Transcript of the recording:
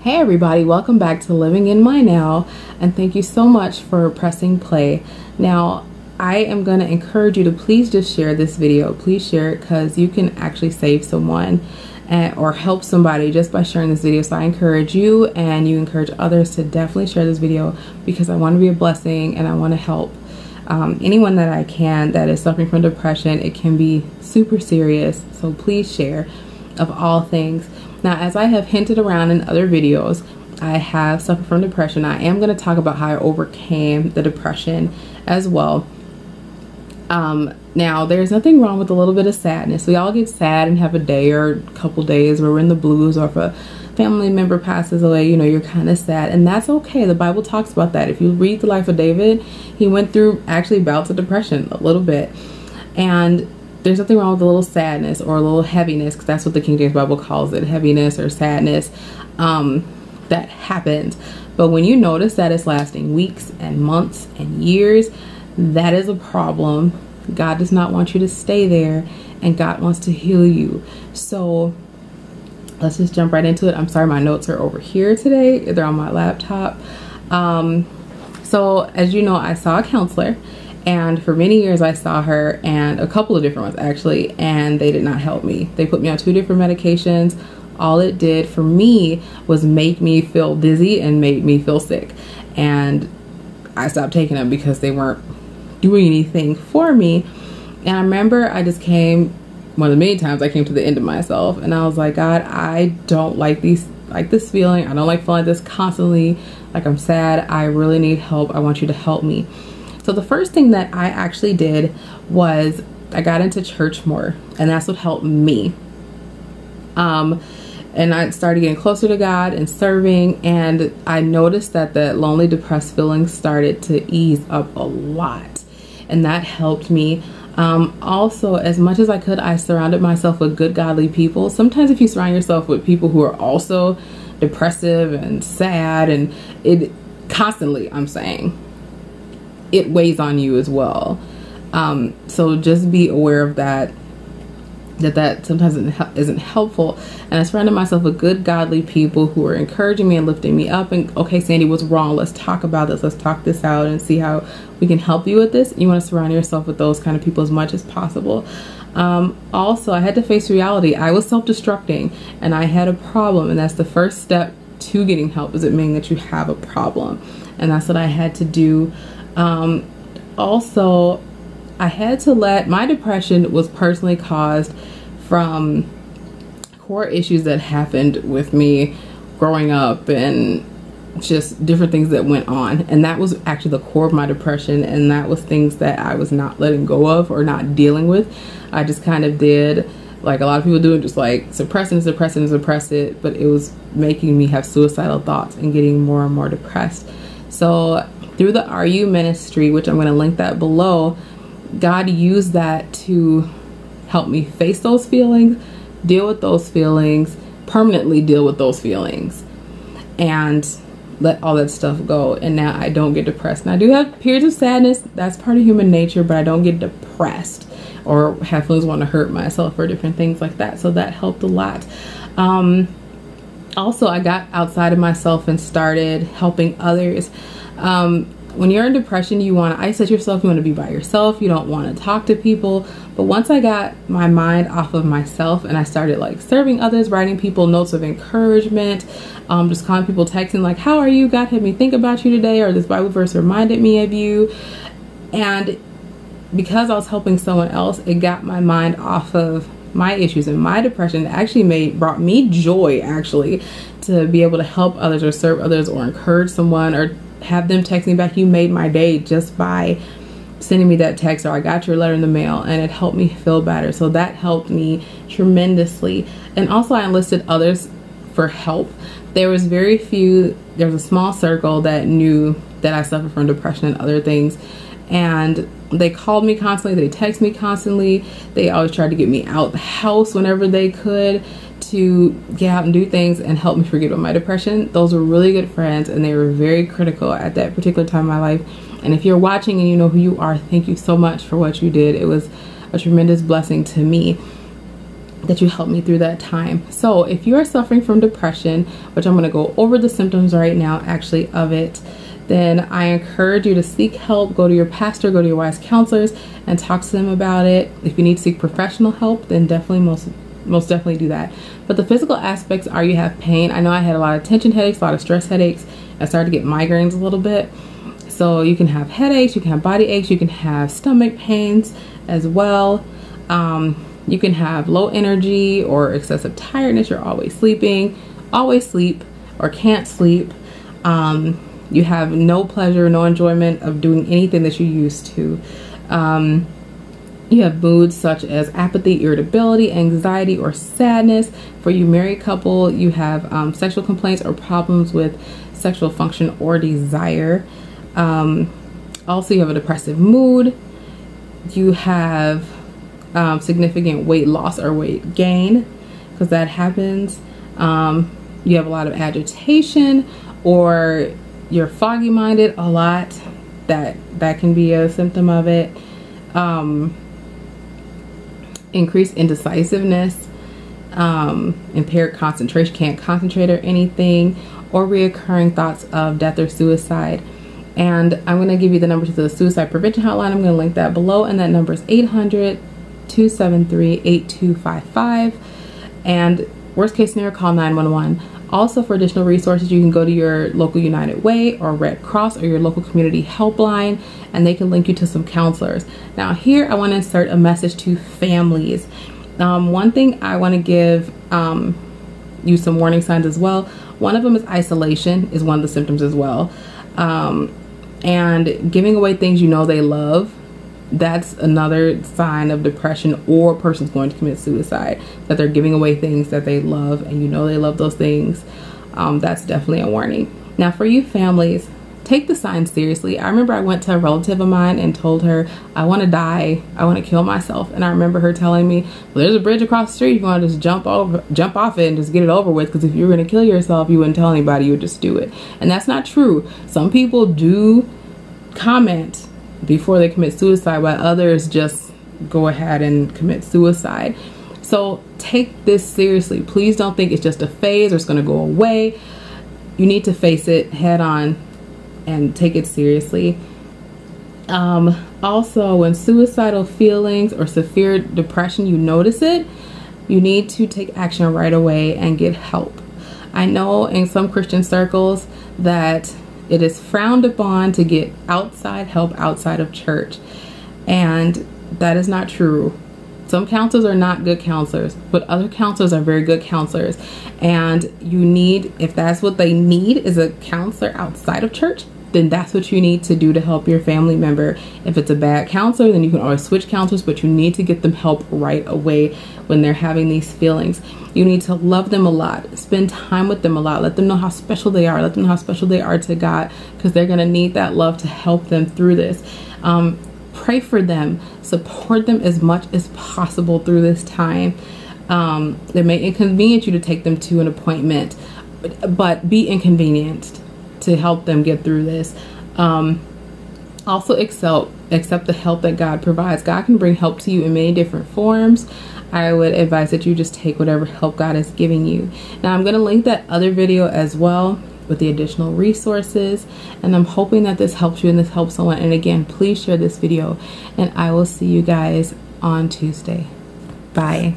Hey everybody, welcome back to Living in My Now, and thank you so much for pressing play. Now, I am going to encourage you to please just share this video. Please share it because you can actually save someone or help somebody just by sharing this video. So I encourage you and you encourage others to definitely share this video because I want to be a blessing and I want to help anyone that I can that is suffering from depression. It can be super serious, so please share of all things. Now, as I have hinted around in other videos, I have suffered from depression. I am going to talk about how I overcame the depression as well. Now, there's nothing wrong with a little bit of sadness. We all get sad and have a day or a couple days where we're in the blues, or if a family member passes away, you know, you're kind of sad, and that's okay. The Bible talks about that. If you read the life of David, he went through actually bouts of depression a little bit, and there's nothing wrong with a little sadness or a little heaviness, because that's what the King James Bible calls it, heaviness or sadness, that happens. But when you notice that it's lasting weeks and months and years, that is a problem. God does not want you to stay there, and God wants to heal you. So let's just jump right into it. I'm sorry, my notes are over here today. They're on my laptop. So as you know, I saw a counselor. And for many years I saw her, and a couple of different ones actually, and they did not help me. They put me on 2 different medications. All it did for me was make me feel dizzy and made me feel sick. And I stopped taking them because they weren't doing anything for me. And I remember I just came, one of the many times I came to the end of myself, and I was like, God, I don't like this feeling. I don't like feeling like this constantly, like I'm sad. I really need help. I want you to help me. So the first thing that I actually did was I got into church more, and that's what helped me. And I started getting closer to God and serving, and I noticed that the lonely, depressed feelings started to ease up a lot, and that helped me. Also, as much as I could, I surrounded myself with good, godly people. Sometimes if you surround yourself with people who are also depressive and sad, and it constantly, I'm saying, it weighs on you as well. So just be aware of that sometimes isn't helpful. And I surrounded myself with good, godly people who are encouraging me and lifting me up. And okay, Sandy, what's wrong? Let's talk about this. Let's talk this out and see how we can help you with this. You want to surround yourself with those kind of people as much as possible. Also, I had to face reality. I was self-destructing and I had a problem, and that's the first step to getting help, is admitting that you have a problem. And that's what I had to do. Also, I had to my depression was personally caused from core issues that happened with me growing up and just different things that went on. And that was actually the core of my depression. And that was things that I was not letting go of or not dealing with. I just kind of did like a lot of people do, and just like suppress it. But it was making me have suicidal thoughts and getting more and more depressed. So through the RU ministry, which I'm going to link that below, God used that to help me face those feelings, deal with those feelings, permanently deal with those feelings, and let all that stuff go. And now I don't get depressed. And I do have periods of sadness. That's part of human nature, but I don't get depressed or have feelings want to hurt myself or different things like that. So that helped a lot. Also, I got outside of myself and started helping others. When you're in depression, you want to isolate yourself. You want to be by yourself. You don't want to talk to people. But once I got my mind off of myself and I started like serving others, writing people notes of encouragement, just calling people, texting like, how are you? God had me think about you today, or this Bible verse reminded me of you. And because I was helping someone else, it got my mind off of my issues and my depression. It actually brought me joy, actually, to be able to help others or serve others or encourage someone or have them text me back. You made my day just by sending me that text, or I got your letter in the mail, and it helped me feel better. So that helped me tremendously. And also I enlisted others for help. There was a small circle that knew that I suffered from depression and other things, and they called me constantly, they text me constantly, they always tried to get me out the house whenever they could to get out and do things and help me forget about my depression. Those were really good friends, and they were very critical at that particular time in my life. And if you're watching and you know who you are, thank you so much for what you did. It was a tremendous blessing to me. that you helped me through that time. So if you are suffering from depression, which I'm going to go over the symptoms right now actually of it, then I encourage you to seek help. Go to your pastor, go to your wise counselors, and talk to them about it. If you need to seek professional help, then definitely most definitely do that. But the physical aspects are, you have pain. I know I had a lot of tension headaches, a lot of stress headaches. I started to get migraines a little bit. So you can have headaches, you can have body aches, you can have stomach pains as well. You can have low energy or excessive tiredness. You're always sleeping, always sleep, or can't sleep. You have no pleasure, no enjoyment of doing anything that you used to. You have moods such as apathy, irritability, anxiety, or sadness. For you married couple, you have sexual complaints or problems with sexual function or desire. Also, you have a depressive mood. You have significant weight loss or weight gain, because that happens. You have a lot of agitation, or you're foggy minded a lot. That can be a symptom of it. Increased indecisiveness, impaired concentration, can't concentrate or anything, or reoccurring thoughts of death or suicide. And I'm going to give you the number to the suicide prevention hotline. I'm going to link that below, and that number is 800-273-8255. And worst case scenario, call 911. Also, for additional resources, you can go to your local United Way or Red Cross or your local community helpline, and they can link you to some counselors. Now here, I want to insert a message to families. One thing I want to give you some warning signs as well. One of them is isolation, is one of the symptoms as well. And giving away things you know they love, that's another sign of depression, or a person's going to commit suicide, that they're giving away things that they love and you know they love those things. That's definitely a warning. Now for you families, take the signs seriously. I remember I went to a relative of mine and told her, I want to die, I want to kill myself. And I remember her telling me, well, there's a bridge across the street, if you want to just jump off it and just get it over with, because if you were going to kill yourself, you wouldn't tell anybody, you would just do it. And that's not true. Some people do comment before they commit suicide, while others just go ahead and commit suicide. So take this seriously. Please don't think it's just a phase or it's going to go away. You need to face it head on and take it seriously. Also, when suicidal feelings or severe depression, you notice it, you need to take action right away and get help. I know in some Christian circles that it is frowned upon to get outside help outside of church, and that is not true. Some counselors are not good counselors, but other counselors are very good counselors. And you need, if that's what they need is a counselor outside of church, then that's what you need to do to help your family member. If it's a bad counselor, then you can always switch counselors, but you need to get them help right away when they're having these feelings. You need to love them a lot, spend time with them a lot, let them know how special they are, let them know how special they are to God, because they're going to need that love to help them through this. Pray for them, support them as much as possible through this time. It may inconvenience you to take them to an appointment, but be inconvenienced to help them get through this. Also accept the help that God provides. God can bring help to you in many different forms. I would advise that you just take whatever help God is giving you. Now I'm going to link that other video as well with the additional resources, and I'm hoping that this helps you and this helps someone. And again, please share this video, and I will see you guys on Tuesday. Bye.